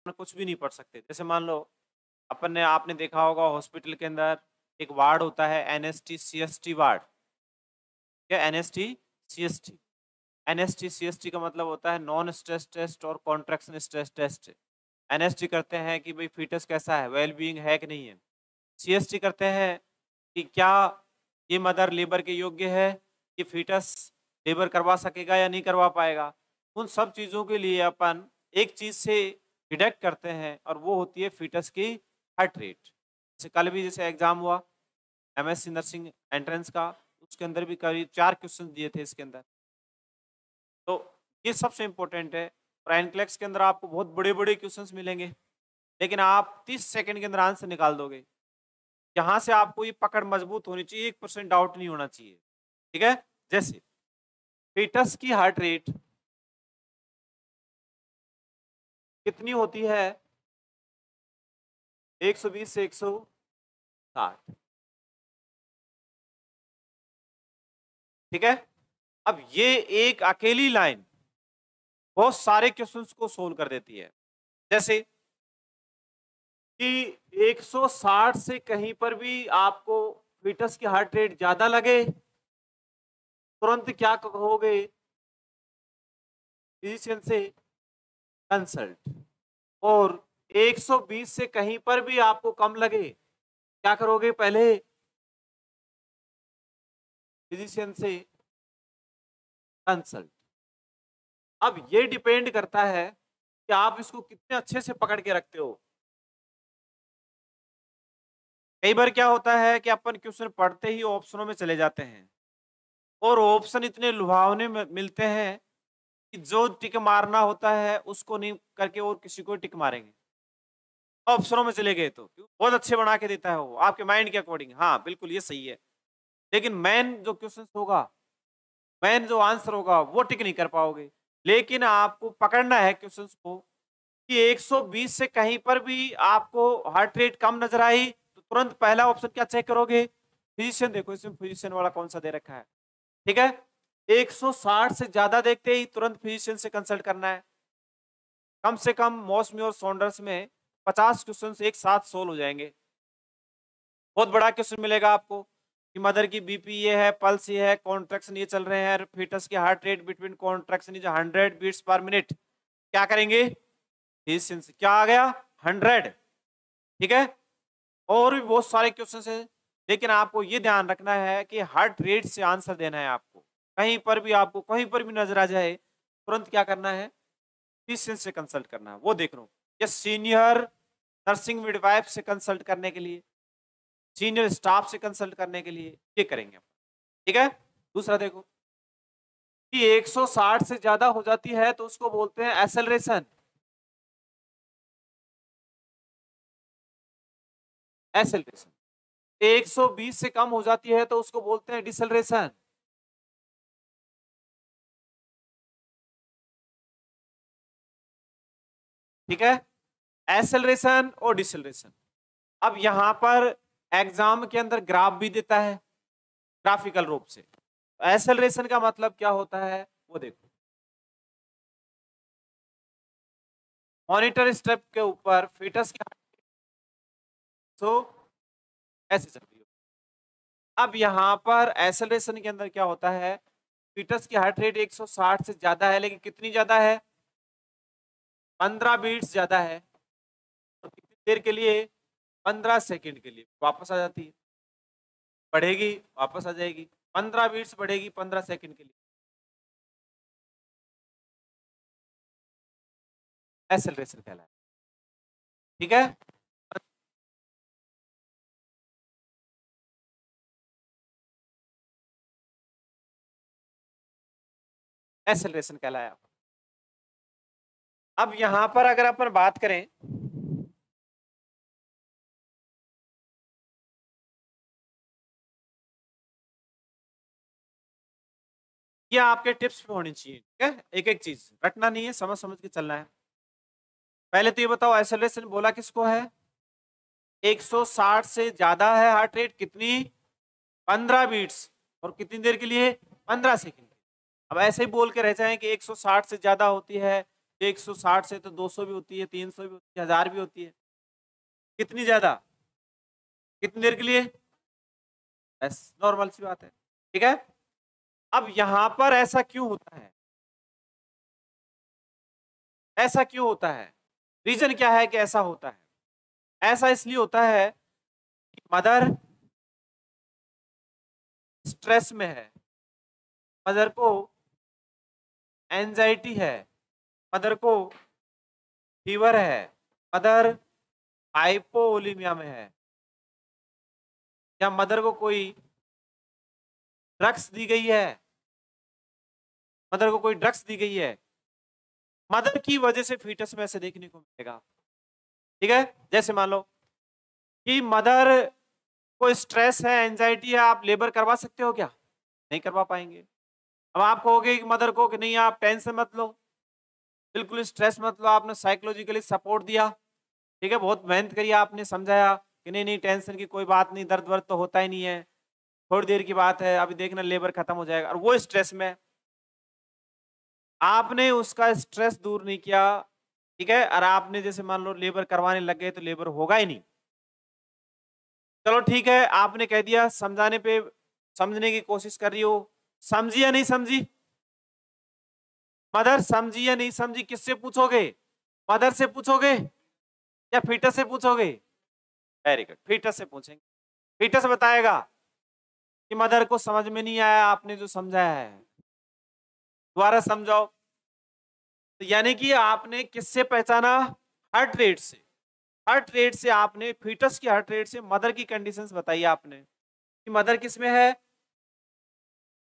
कुछ भी नहीं पढ़ सकते। जैसे मान लो आपने देखा होगा हॉस्पिटल के अंदर एक वार्ड होता है एनएसटी सीएसटी वार्ड। क्या एनएसटी सीएसटी? एनएसटी सीएसटी का मतलब होता है नॉन स्ट्रेस टेस्ट और कॉन्ट्रैक्शन स्ट्रेस टेस्ट। एनएसटी करते हैं कि भाई फीटस कैसा है, वेल बीइंग है कि नहीं है। सीएसटी करते हैं कि क्या ये मदर लेबर के योग्य है, ये फीटस लेबर करवा सकेगा या नहीं करवा पाएगा। उन सब चीज़ों के लिए अपन एक चीज़ से डिडक्ट करते हैं और वो होती है फीटस की हार्ट रेट। जैसे कल भी जैसे एग्जाम हुआ एमएससी नर्सिंग एंट्रेंस का, उसके अंदर भी करीब 4 क्वेश्चन दिए थे इसके अंदर। तो ये सबसे इम्पोर्टेंट है। और एनक्लेक्स के अंदर आपको बहुत बड़े बड़े क्वेश्चंस मिलेंगे, लेकिन आप 30 सेकंड के अंदर आंसर निकाल दोगे। यहाँ से आपको ये पकड़ मजबूत होनी चाहिए, 1% डाउट नहीं होना चाहिए। ठीक है, जैसे फीटस की हार्ट रेट कितनी होती है? 120 से 160। ठीक है, अब ये एक अकेली लाइन बहुत सारे क्वेश्चंस को सोल्व कर देती है। जैसे कि 160 से कहीं पर भी आपको फीटस की हार्ट रेट ज्यादा लगे, तुरंत क्या कहोगे? फिजिशियन से कंसल्ट। और 120 से कहीं पर भी आपको कम लगे, क्या करोगे? पहले फिजिशियन से कंसल्ट। अब ये डिपेंड करता है कि आप इसको कितने अच्छे से पकड़ के रखते हो। कई बार क्या होता है कि अपन क्वेश्चन पढ़ते ही ऑप्शनों में चले जाते हैं और ऑप्शन इतने लुभावने मिलते हैं कि जो टिक मारना होता है उसको नहीं करके और किसी को टिक मारेंगे। ऑप्शनों में चले गए तो बहुत अच्छे बना के देता है वो आपके माइंड के अकॉर्डिंग। हाँ बिल्कुल ये सही है, लेकिन मेन जो क्वेश्चन होगा, मेन जो आंसर होगा वो टिक नहीं कर पाओगे। लेकिन आपको पकड़ना है क्वेश्चन को कि 120 से कहीं पर भी आपको हार्ट रेट कम नजर आई तो तुरंत पहला ऑप्शन क्या चेक करोगे? फिजिशियन। देखो इसमें फिजिशियन वाला कौन सा दे रखा है। ठीक है, 160 से ज्यादा देखते ही तुरंत फिजिशियन से कंसल्ट करना है। कम से कम मौसमी और सॉन्डर्स में 50 क्वेश्चन एक साथ सोल्व हो जाएंगे। बहुत बड़ा क्वेश्चन मिलेगा आपको कि मदर की बीपी ये है, पल्स ये है, कॉन्ट्रैक्शन ये चल रहे हैं, फीटस की heart rate between contraction is 100 beats per minute. क्या करेंगे? फिजिशियन से। क्या आ गया? 100। ठीक है, और भी बहुत सारे क्वेश्चन है, लेकिन आपको ये ध्यान रखना है कि हार्ट रेट से आंसर देना है आपको। कहीं पर भी आपको कहीं पर भी नजर आ जाए तुरंत क्या करना है? फिजिशियन से कंसल्ट करना है। वो देख लो या सीनियर नर्सिंग मिडवाइफ से कंसल्ट करने के लिए, सीनियर स्टाफ से कंसल्ट करने के लिए ये करेंगे। ठीक है, दूसरा देखो कि 160 से ज्यादा हो जाती है तो उसको बोलते हैं एक्सेलरेशन। एक्सेलरेशन 120 से कम हो जाती है तो उसको बोलते हैं डिसेलरेशन। ठीक है, एक्सेलरेशन और डिसेलरेशन। अब यहां पर एग्जाम के अंदर ग्राफ भी देता है ग्राफिकल रूप से। एक्सेलरेशन का मतलब क्या होता है वो देखो। मॉनिटर स्टेप के ऊपर फीटस की तो ऐसे चल रही हो। अब यहां पर एक्सेलरेशन के अंदर क्या होता है? फीटस की हार्ट रेट 160 से ज्यादा है, लेकिन कितनी ज्यादा है? 15 बीट्स ज्यादा है। और कितनी देर के लिए? 15 सेकंड के लिए वापस आ जाती है, बढ़ेगी वापस आ जाएगी। 15 बीट्स बढ़ेगी 15 सेकंड के लिए। एक्सेलरेशन कहलाता है। ठीक है, एक्सेलरेशन कहलाया। अब यहां पर अगर अपन बात करें ये आपके टिप्स पे होनी चाहिए। ठीक है, एक एक चीज रटना नहीं है, समझ समझ के चलना है। पहले तो ये बताओ एक्सेलरेशन बोला किसको है? 160 से ज्यादा है हार्ट रेट, कितनी? 15 बीट्स। और कितनी देर के लिए? 15 सेकंड। अब ऐसे ही बोल के रह जाए कि 160 से ज्यादा होती है 160 से तो 200 भी होती है, 300 भी होती है, 1000 भी होती है। कितनी ज्यादा, कितनी देर के लिए? बस नॉर्मल सी बात है, ठीक है। अब यहां पर ऐसा क्यों होता है, ऐसा क्यों होता है, रीजन क्या है कि ऐसा होता है? ऐसा इसलिए होता है कि मदर स्ट्रेस में है, मदर को एंजाइटी है, मदर को फीवर है, मदर हाइपोवोलीमिया में है, या मदर को कोई ड्रग्स दी गई है, मदर को कोई ड्रग्स दी गई है, मदर की वजह से फीटस में ऐसे देखने को मिलेगा, ठीक है। जैसे मान लो कि मदर को स्ट्रेस है, एंजाइटी है, आप लेबर करवा सकते हो क्या? नहीं करवा पाएंगे। अब आप कहोगे कि मदर को कि नहीं आप टेंशन मत लो, बिल्कुल स्ट्रेस मत लो, आपने साइकोलॉजिकली सपोर्ट दिया, ठीक है, बहुत मेहनत करी, आपने समझाया कि नहीं नहीं टेंशन की कोई बात नहीं, दर्द वर्द तो होता ही नहीं है, थोड़ी देर की बात है, अभी देखना लेबर खत्म हो जाएगा, और वो स्ट्रेस में आपने उसका स्ट्रेस दूर नहीं किया, ठीक है, और आपने जैसे मान लो लेबर करवाने लग गए तो लेबर होगा ही नहीं। चलो ठीक है, आपने कह दिया, समझाने पे समझने की कोशिश कर रही हो, समझी या नहीं समझी? मदर समझी या नहीं समझी, किससे पूछोगे? मदर से पूछोगे या फीटस से पूछोगे? वेरी गुड, फीटस से पूछेंगे। फीटस बताएगा कि मदर को समझ में नहीं आया आपने जो समझाया है, दोबारा समझाओ। तो यानी कि आपने किससे पहचाना? हार्ट रेट से। हार्ट रेट से आपने, फीटस की हार्ट रेट से मदर की कंडीशंस बताई आपने कि मदर किस में है,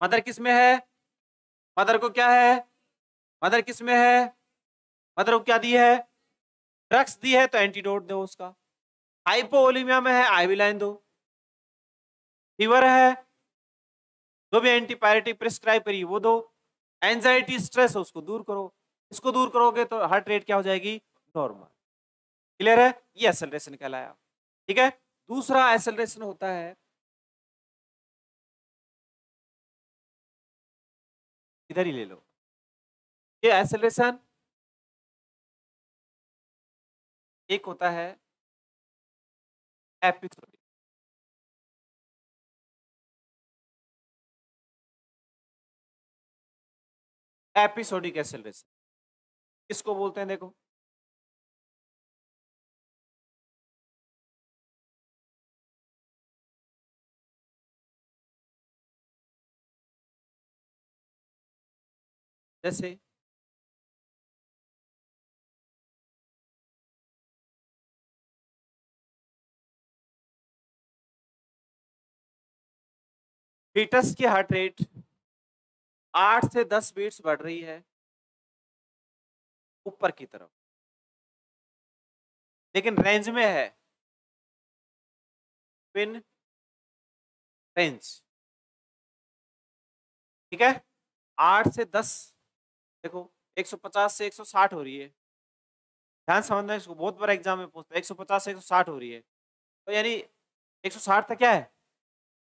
मदर किस में है, मदर को क्या है, मदर किस में है, मदर को क्या दी है, ड्रग्स दी है तो एंटीडोट दो उसका, हाइपोवोलीमिया में है आईवी लाइन दो, फीवर है जो भी एंटीपायरेटिक प्रिस्क्राइब करी वो दो, एंजाइटी स्ट्रेस है उसको दूर करो, इसको दूर करोगे तो हार्ट रेट क्या हो जाएगी? नॉर्मल। क्लियर है? ये एक्सेलरेशन कहलाया, ठीक है। दूसरा एक्सेलरेशन होता है, इधर ही ले लो, ये एक्सेलरेशन एक होता है एपिसोडिक, एपिसोडिक एक्सेलरेशन किसको बोलते हैं देखो, जैसे फीटस की हार्ट रेट 8 से 10 बीट्स बढ़ रही है ऊपर की तरफ, लेकिन रेंज में है, पिन रेंज, ठीक है। 8 से 10, देखो 150 से 160 हो रही है, ध्यान समझना, इसको बहुत बार एग्जाम में पूछता है, 150 से 160 हो रही है, तो यानी 160 तक क्या है?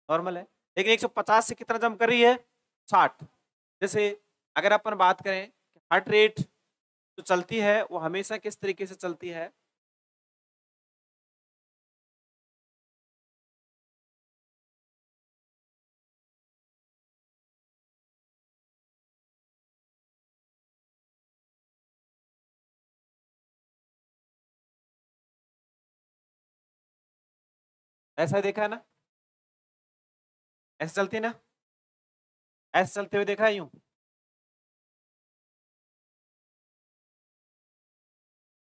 नॉर्मल है, लेकिन 150 से कितना जंप कर रही है? 60। जैसे अगर अपन बात करें हार्ट रेट जो चलती है वो हमेशा किस तरीके से चलती है, ऐसा देखा है ना, ऐसे चलती है ना, ऐसे चलते हुए देखा है यूं,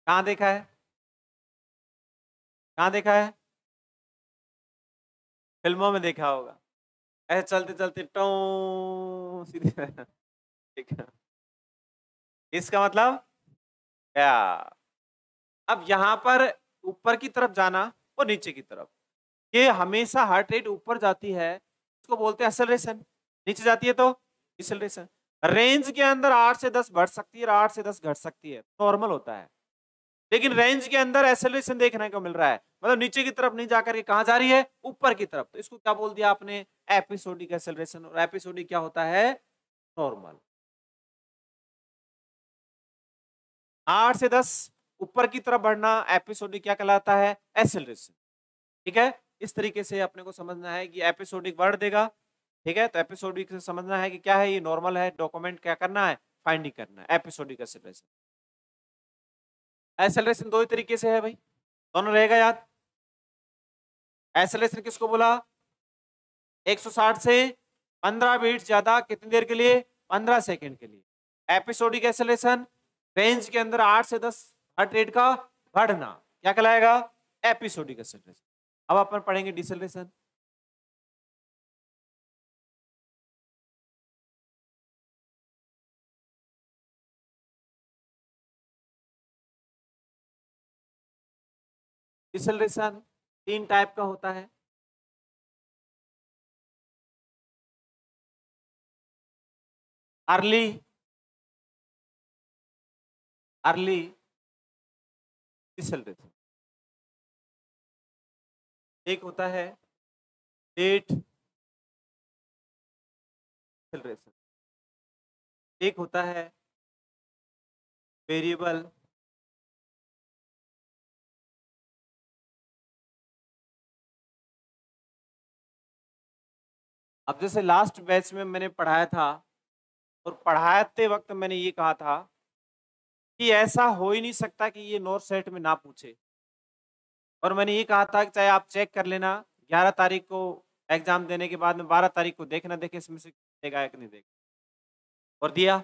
कहाँ देखा है, कहाँ देखा है? फिल्मों में देखा होगा, ऐसे चलते चलते टो सीधे ठीक है। इसका मतलब क्या? अब यहाँ पर ऊपर की तरफ जाना और नीचे की तरफ, ये हमेशा हार्ट रेट ऊपर जाती है, इसको बोलते हैं एक्सेलरेशन, नीचे जाती है तो डिसेलरेशन। रेंज के अंदर 8 से 10 बढ़ सकती है और 8 से 10 घट सकती है, नॉर्मल होता है, लेकिन रेंज के अंदर एक्सेलरेशन देखने को मिल रहा है, मतलब नीचे की तरफ नहीं जाकर के कहां जा रही है? ऊपर की तरफ, तो इसको क्या बोल दिया आपने? Episodic acceleration. और एपिसोडिक क्या होता है? नॉर्मल। 8 से 10 ऊपर की तरफ बढ़ना एपिसोडिक क्या कहलाता है? एक्सेलरेशन। ठीक है, इस तरीके से अपने को समझना है कि एपिसोडिक बढ़ देगा। ठीक है, तो एपिसोडिक से समझना है कि क्या है, ये नॉर्मल है, डॉक्यूमेंट क्या करना है, फाइंडिंग करना है। एपिसोडिक एक्सेलरेशन, एक्सेलरेशन दो ही तरीके से है भाई, दोनों रहेगा याद। एक्सेलरेशन किसको बोला? 160 से 15 बीट ज्यादा कितनी देर के लिए? 15 सेकंड के लिए। एपिसोडिक एक्सेलरेशन रेंज के अंदर 8 से 10 हार्ट रेट का बढ़ना क्या कहलाएगा? Episodic acceleration. अब अपन पढ़ेंगे डिसेलरेशन। डिसेलरेशन 3 टाइप का होता है। Early, early deceleration. एक होता है लेट डिसेलरेशन, एक होता है वेरिएबल अब जैसे लास्ट बैच में मैंने पढ़ाया था और पढ़ाते वक्त मैंने ये कहा था कि ऐसा हो ही नहीं सकता कि ये नोट सेट में ना पूछे। और मैंने ये कहा था कि चाहे आप चेक कर लेना 11 तारीख को एग्जाम देने के बाद में 12 तारीख को देखना देखे इसमें से देगा या नहीं देगा। और दिया।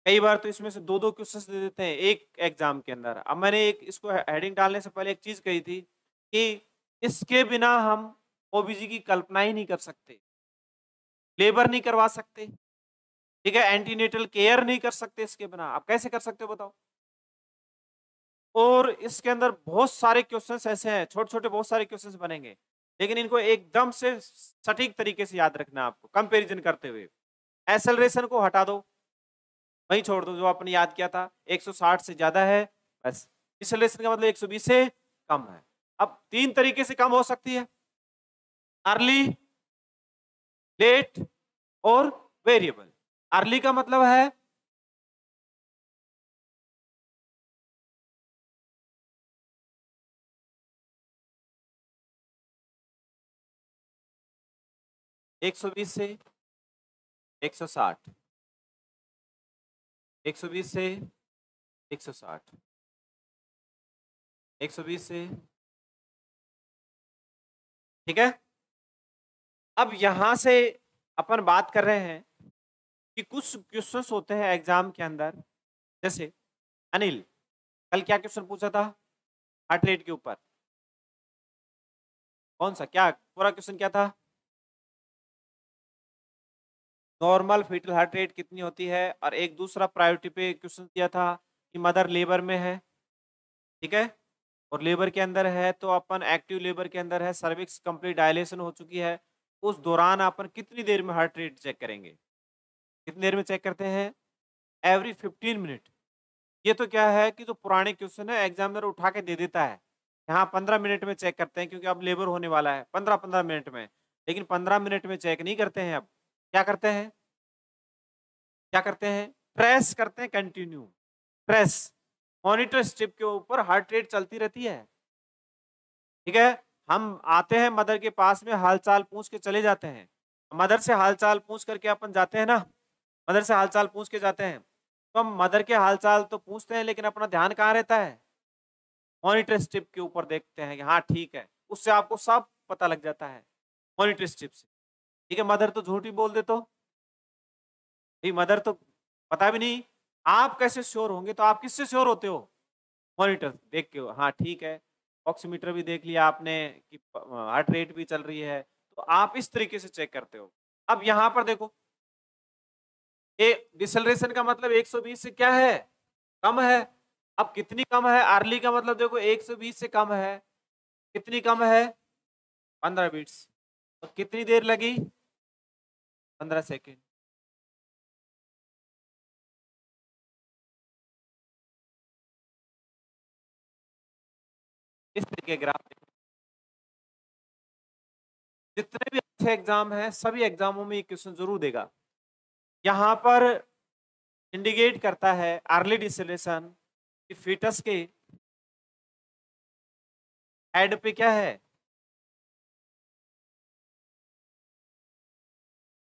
कई बार तो इसमें से दो दो क्वेश्चंस दे देते हैं एक एग्जाम के अंदर। अब मैंने एक इसको हेडिंग डालने से पहले एक चीज कही थी कि इसके बिना हम ओबीजी की कल्पना ही नहीं कर सकते, लेबर नहीं करवा सकते, ठीक है, एंटीनेटल केयर नहीं कर सकते इसके बिना। आप कैसे कर सकते हो बताओ? और इसके अंदर बहुत सारे क्वेश्चंस ऐसे हैं, छोटे छोटे बहुत सारे क्वेश्चंस बनेंगे, लेकिन इनको एकदम से सटीक तरीके से याद रखना है आपको कंपैरिजन करते हुए। एक्सेलरेशन को हटा दो, वहीं छोड़ दो जो आपने याद किया था, 160 से ज्यादा है बस। एक्सेलरेशन का मतलब 120 से कम है। अब 3 तरीके से कम हो सकती है, अर्ली, लेट और वेरिएबल। अर्ली का मतलब है एक सौ बीस से 160, 120 से 160, 120 से, ठीक है। अब यहां से अपन बात कर रहे हैं कि कुछ क्वेश्चंस होते हैं एग्जाम के अंदर, जैसे अनिल कल क्या क्वेश्चन पूछा था हार्ट रेट के ऊपर? कौन सा, क्या पूरा क्वेश्चन क्या था? नॉर्मल फीटल हार्ट रेट कितनी होती है, और एक दूसरा प्रायोरिटी पे क्वेश्चन दिया था कि मदर लेबर में है, ठीक है, और लेबर के अंदर है तो अपन एक्टिव लेबर के अंदर है, सर्विक्स कंप्लीट डायलेशन हो चुकी है, उस दौरान अपन कितनी देर में हार्ट रेट चेक करेंगे? कितनी देर में चेक करते हैं? Every 15 minute. ये तो क्या है कि जो पुराने क्वेश्चन है एग्जामिनर उठा के दे देता है, यहाँ 15 मिनट में चेक करते हैं क्योंकि अब लेबर होने वाला है 15-15 मिनट में, लेकिन 15 मिनट में चेक नहीं करते हैं। अब क्या करते हैं, क्या करते हैं? प्रेस करते हैं, कंटिन्यू प्रेस। मॉनिटर स्ट्रिप के ऊपर हार्ट रेट चलती रहती है, ठीक है। हम आते हैं मदर के पास में, हालचाल पूछ के चले जाते हैं। मदर से हालचाल पूछ करके अपन जाते हैं ना, मदर से हालचाल पूछ के जाते हैं, तो हम मदर के हालचाल तो पूछते हैं लेकिन अपना ध्यान कहाँ रहता है? मॉनिटर स्ट्रिप के ऊपर देखते हैं कि हाँ ठीक है, उससे आपको सब पता लग जाता है मॉनिटर स्ट्रिप से, ठीक है। मदर तो झूठ ही बोल दे तो भाई, मदर तो पता भी नहीं, आप कैसे श्योर होंगे? तो आप किससे श्योर होते हो? मॉनिटर देख के। हाँ ठीक है, ऑक्सीमीटर भी देख लिया आपने कि हार्ट रेट भी चल रही है, तो आप इस तरीके से चेक करते हो। अब यहाँ पर देखो, ए डिसेलरेशन का मतलब 120 से क्या है? कम है। अब कितनी कम है? अर्ली का मतलब देखो 120 से कम है, कितनी कम है? 15 बीट्स। तो कितनी देर लगी? 15 सेकेंड। इस तरीके ग्राफ देखो, जितने भी अच्छे एग्जाम हैं सभी एग्जामों में ये क्वेश्चन जरूर देगा। यहाँ पर इंडिकेट करता है अर्ली डिसलेशन कि फीटस के हेड पे क्या है,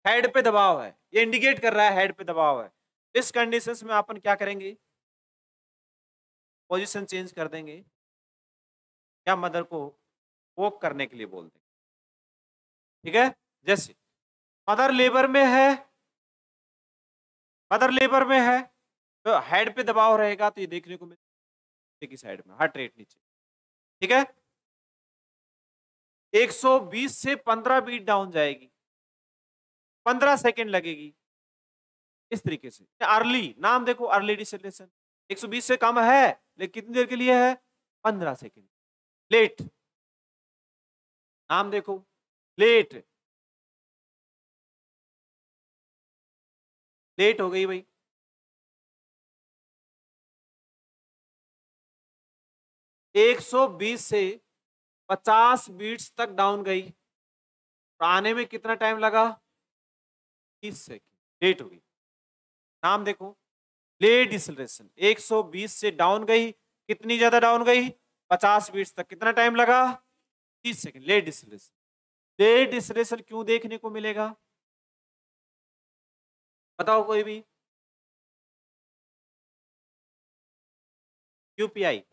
हेड पे दबाव है, ये इंडिकेट कर रहा है हेड पे दबाव है। इस कंडीशंस में अपन क्या करेंगे, पोजीशन चेंज कर देंगे या मदर को वॉक करने के लिए बोल देंगे। ठीक है, जैसे मदर लेबर में है, मदर लेबर में है तो हेड पे दबाव रहेगा, तो ये देखने को मिलेगा की साइड में हार्ट रेट नीचे। ठीक है, 120 से 15 बीट डाउन जाएगी, 15 सेकेंड लगेगी इस तरीके से। अर्ली, नाम देखो अर्ली डिसलेशन, 120 से कम है लेकिन कितनी देर के लिए है, 15 सेकेंड। लेट, नाम देखो लेट, लेट हो गई भाई, 120 से 50 बीट्स तक डाउन गई, तो आने में कितना टाइम लगा, 30 सेकेंड, लेट हो गई। नाम देखो लेट डिसलेशन, 120 से डाउन गई, कितनी ज्यादा डाउन गई, 50 बीट्स तक, कितना टाइम लगा, 30 सेकेंड, लेट डिसलेशन। लेट डिसलेशन क्यों देखने को मिलेगा, बताओ कोई भी, यूपीआई,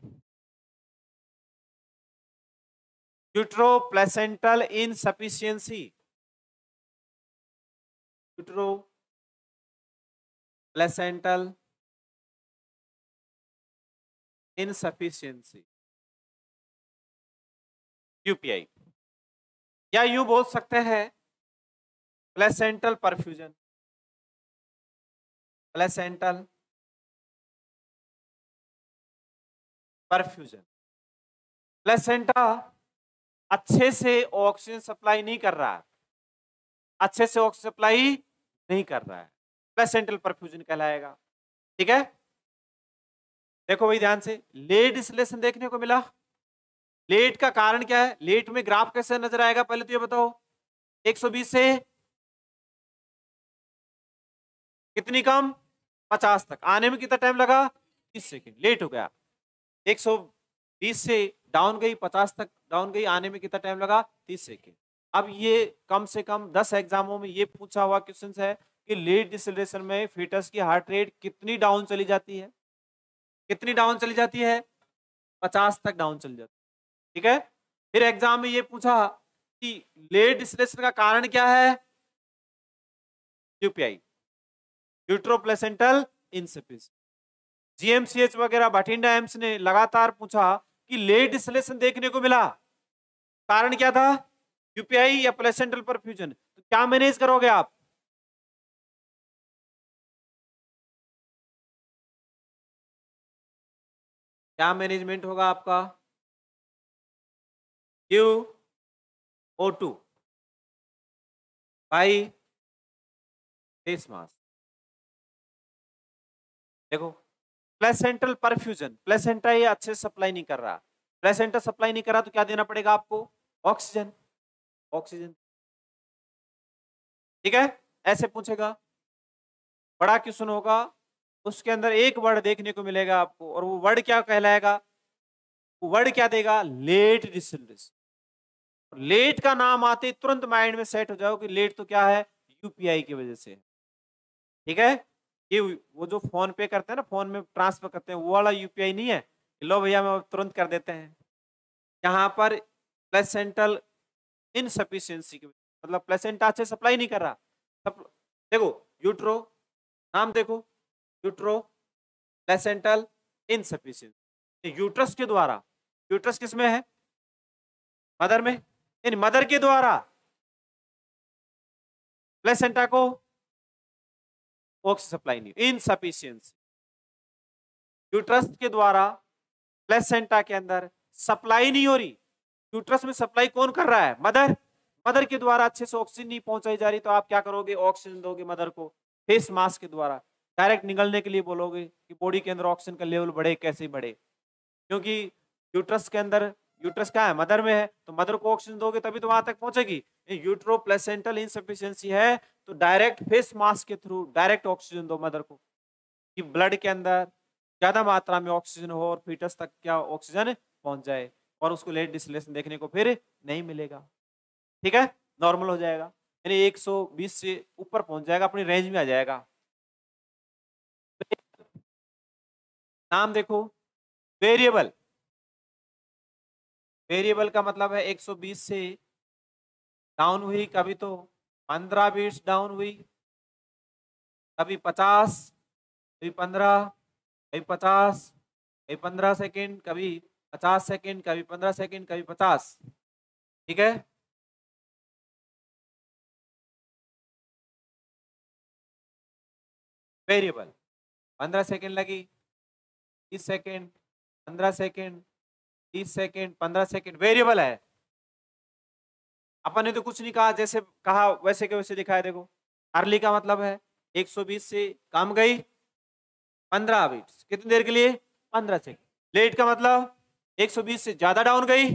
यूट्रोप्लेसेंटल इनसफिशियंसी, यूट्रोप्लेसेंटल इनसफिशियंसी, यूपीआई, या यूं बोल सकते हैं placental perfusion, placental perfusion. Placenta अच्छे से ऑक्सीजन सप्लाई नहीं कर रहा है, अच्छे से ऑक्सीजन सप्लाई नहीं कर रहा है, प्लेसेंटल परफ्यूजन कहलाएगा। ठीक है, देखो भाई ध्यान से, लेट डिसलेशन देखने को मिला। लेट का कारण क्या है, लेट में ग्राफ कैसे नजर आएगा, पहले तो ये बताओ, 120 से कितनी कम, 50 तक, आने में कितना टाइम लगा, 30 सेकेंड, लेट हो गया। 120 से डाउन गई, 50 तक डाउन गई, आने में कितना टाइम लगा, 30 सेकेंड। अब ये कम से कम 10 एग्जामों में ये पूछा हुआ क्वेश्चन है कि लेट डिसलेशन में फीटस की हार्ट रेट कितनी डाउन चली जाती है, कितनी डाउन चली जाती है, 50 तक डाउन चली जाती है। ठीक है, फिर एग्जाम में ये पूछा कि लेट डिसलेशन का कारण क्या है, यूपीआई, यूट्रोप्लेसेंटल इनसफिशिएंसी। जीएमसीएच वगैरह बठिंडा एम्स ने लगातार पूछा कि लेट डिसलेशन देखने को मिला, कारण क्या था, यूपीआई या प्लेसेंटल परफ्यूजन, तो क्या मैनेज करोगे आप, क्या मैनेजमेंट होगा आपका, QO2 बाई फेस मास्क। देखो प्लेसेंटल परफ्यूजन, प्लेसेंटा ये अच्छे से सप्लाई नहीं कर रहा, प्लेसेंटा सप्लाई नहीं कर रहा तो क्या देना पड़ेगा आपको, ऑक्सीजन, ऑक्सीजन। ठीक है, ऐसे पूछेगा, बड़ा क्वेश्चन होगा, उसके अंदर एक वर्ड देखने को मिलेगा आपको, और वो वर्ड क्या कहलाएगा, वो वर्ड क्या देगा, लेट डिसलेशन। लेट का नाम आते तुरंत माइंड में सेट हो जाओ कि लेट तो क्या है, यूपीआई की वजह से। ठीक है, ये वो जो फोन पे करते हैं ना, फोन में ट्रांसफर करते हैं, वो वाला यूपीआई नहीं है, लो भैया मैं तुरंत कर देते हैं। यहाँ पर प्लेसेंटल इनसफिशियंसी की, मतलब प्लेसेंटा अच्छे सप्लाई नहीं कर रहा। देखो यूट्रो, नाम देखो यूट्रो प्लेसेंटल इनसफिशियंसी, यूट्रस के द्वारा, यूट्रस किसमें है, मदर में, इन मदर के द्वारा प्लेसेंटा को ऑक्सीजन सप्लाई नहीं, इनसफिशियंसी, यूट्रस के द्वारा प्लेसेंटा के अंदर सप्लाई नहीं हो रही। यूट्रस में सप्लाई कौन कर रहा है, मदर, मदर के द्वारा अच्छे से ऑक्सीजन नहीं पहुंचाई जा रही, तो आप क्या करोगे, ऑक्सीजन दोगे मदर को फेस मास्क के द्वारा, डायरेक्ट निगलने के लिए बोलोगे कि बॉडी के अंदर ऑक्सीजन का लेवल बढ़े, कैसे बढ़े, क्योंकि यूट्रस के अंदर, यूट्रस क्या है, मदर में है, तो मदर को ऑक्सीजन दोगे तभी तो वहां तक पहुंचेगी। यूट्रोप्लेसेंटल इनसफिशियंसी है तो डायरेक्ट फेस मास्क के थ्रू डायरेक्ट ऑक्सीजन दो मदर को, कि ब्लड के अंदर ज्यादा मात्रा में ऑक्सीजन हो और फीटस तक क्या ऑक्सीजन पहुंच जाए और उसको लेट डिस्टिलेशन देखने को फिर नहीं मिलेगा। ठीक है, नॉर्मल हो जाएगा, यानी 120 से ऊपर पहुंच जाएगा, अपनी रेंज में आ जाएगा। नाम देखो, वेरिएबल। वेरिएबल का मतलब है 120 से डाउन हुई, कभी तो 15 बीट्स डाउन हुई, कभी 50, कभी 15, कभी 50, कभी 15 सेकेंड, कभी 50 सेकेंड, कभी 15 सेकेंड, कभी 50। ठीक है, वेरिएबल। 15 सेकेंड लगी, 30 second, 15 second, 30 second, 15 second, variable है। अपन ने तो कुछ नहीं कहा, जैसे कहा वैसे के वैसे दिखाया। देखो, अर्ली का मतलब है 120 से कम गई 15 बीट्स, कितनी देर के लिए? 15 सेकेंड। लेट का मतलब 120 से ज्यादा डाउन गई,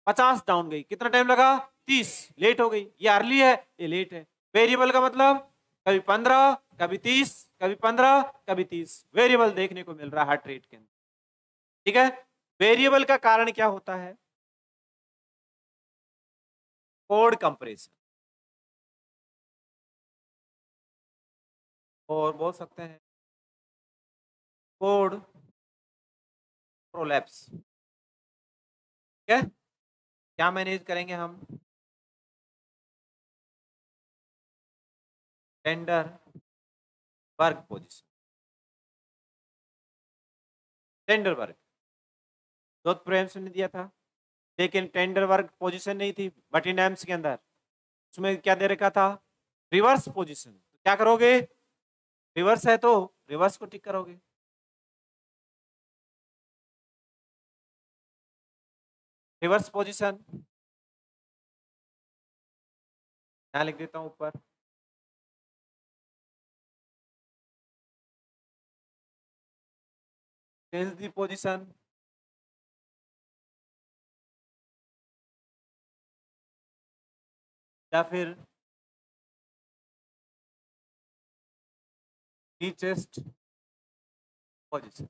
50 डाउन गई, कितना टाइम लगा? 30, लेट हो गई। ये अर्ली है, ये लेट है। वेरिएबल का मतलब कभी 15, कभी 30, कभी 15, कभी 30, वेरिएबल देखने को मिल रहा है हार्ट रेट के अंदर। ठीक है, वेरिएबल का कारण क्या होता है? कोड कंप्रेशन, और बोल सकते हैं कोड प्रोलैप्स। ठीक है, क्या मैनेज करेंगे हम? Tender work position, tender work जोध प्रेम्स ने दिया था, लेकिन टेंडर वर्क पोजीशन नहीं थी बटिंडैम्स के अंदर। उसमें क्या दे रखा था? Reverse position. क्या करोगे? रिवर्स है तो रिवर्स को टिक करोगे। रिवर्स पोजीशन यहाँ लिख देता हूं ऊपर। चेंज दी पोजीशन, या फिर नीचेस्ट पोजीशन।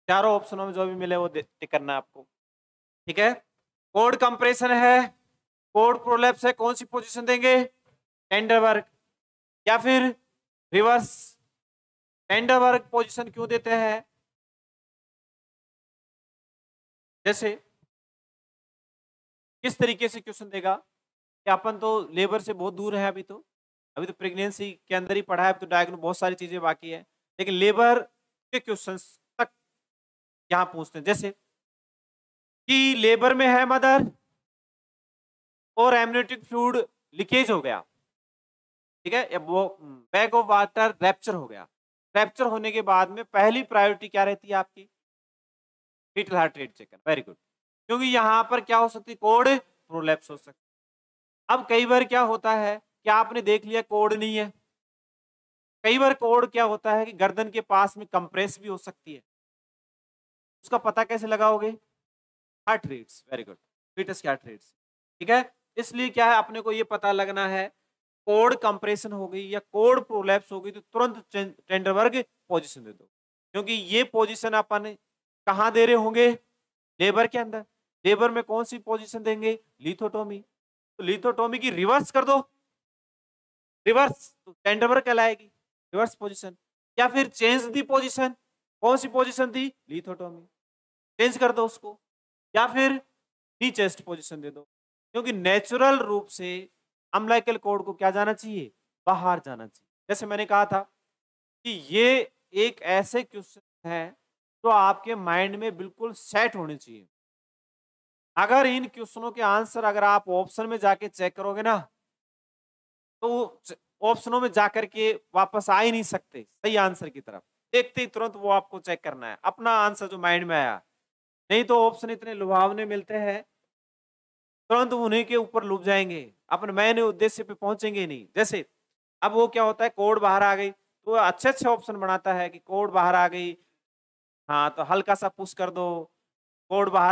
चारों ऑप्शनों में जो भी मिले वो टिक करना है आपको। ठीक है, कोड कंप्रेशन है, कोड प्रोलैप्स है, कौन सी पोजीशन देंगे? टेंडर वर्क या फिर रिवर्स। टेंडर वर्क पोजीशन क्यों देते हैं? जैसे किस तरीके से क्वेश्चन देगा कि अपन तो लेबर से बहुत दूर है, अभी तो प्रेगनेंसी के अंदर ही पढ़ा है, अभी तो डायग्नोस बहुत सारी चीजें बाकी है, लेकिन लेबर के क्वेश्चंस तक यहाँ पूछते हैं। जैसे कि लेबर में है मदर और एमनियोटिक फ्लूइड लीकेज हो गया, ठीक है, या वो बैग ऑफ वाटर रैप्चर हो गया। रैप्चर होने के बाद में पहली प्रायोरिटी क्या रहती है आपकी? फीटल हार्ट रेट चेक करना। वेरी गुड, क्योंकि यहाँ पर क्या हो सकती है? कोड प्रोलैप्स हो सकती है। अब कई बार क्या होता है कि आपने देख लिया कोड नहीं है, कई बार कोड क्या होता है कि गर्दन के पास में कंप्रेस भी हो सकती है, उसका पता कैसे लगाओगे? Heart rates. Very good, foetus के हार्ट रेट्स। ठीक है, इसलिए क्या है, अपने को ये पता लगना है कोड कंप्रेशन हो गई या कोड प्रोलैप्स हो गई तो तुरंत टेंडर वर्ग पोजीशन दे दो, क्योंकि ये पोजीशन अपन कहाँ दे रहे होंगे? लेबर के अंदर। लेबर में कौन सी पोजीशन देंगे? लिथोटोमी। तो लिथोटोमी की रिवर्स कर दो, रिवर्स तो टेंडर वर्ग कहलाएगी, रिवर्स पोजीशन। या फिर चेंज दी पोजीशन, कौन सी पोजीशन थी? लिथोटोमी, चेंज कर दो उसको। या फिर नी चेस्ट पोजीशन दे दो, क्योंकि नेचुरल रूप से अम्बिलिकल कॉर्ड को क्या जाना चाहिए? बाहर जाना चाहिए। जैसे मैंने कहा था कि ये एक ऐसे क्वेश्चन है जो आपके माइंड में बिल्कुल सेट होने चाहिए। अगर इन क्वेश्चनों के आंसर अगर आप ऑप्शन में जाके चेक करोगे ना, तो ऑप्शनों में जाकर के वापस आ ही नहीं सकते सही आंसर की तरफ। देखते ही तुरंत वो आपको चेक करना है अपना आंसर जो माइंड में आया, नहीं तो ऑप्शन इतने लुभावने मिलते हैं, तुरंत उन्हीं के ऊपर लुभ जाएंगे, अपन मैंने उद्देश्य पे पहुंचेंगे नहीं। जैसे अब वो क्या होता है, कोड बाहर आ गई तो अच्छे अच्छे ऑप्शन बनाता है कि कोड बाहर आ गई, हाँ तो हल्का सा पुश कर दो, कोड बाहर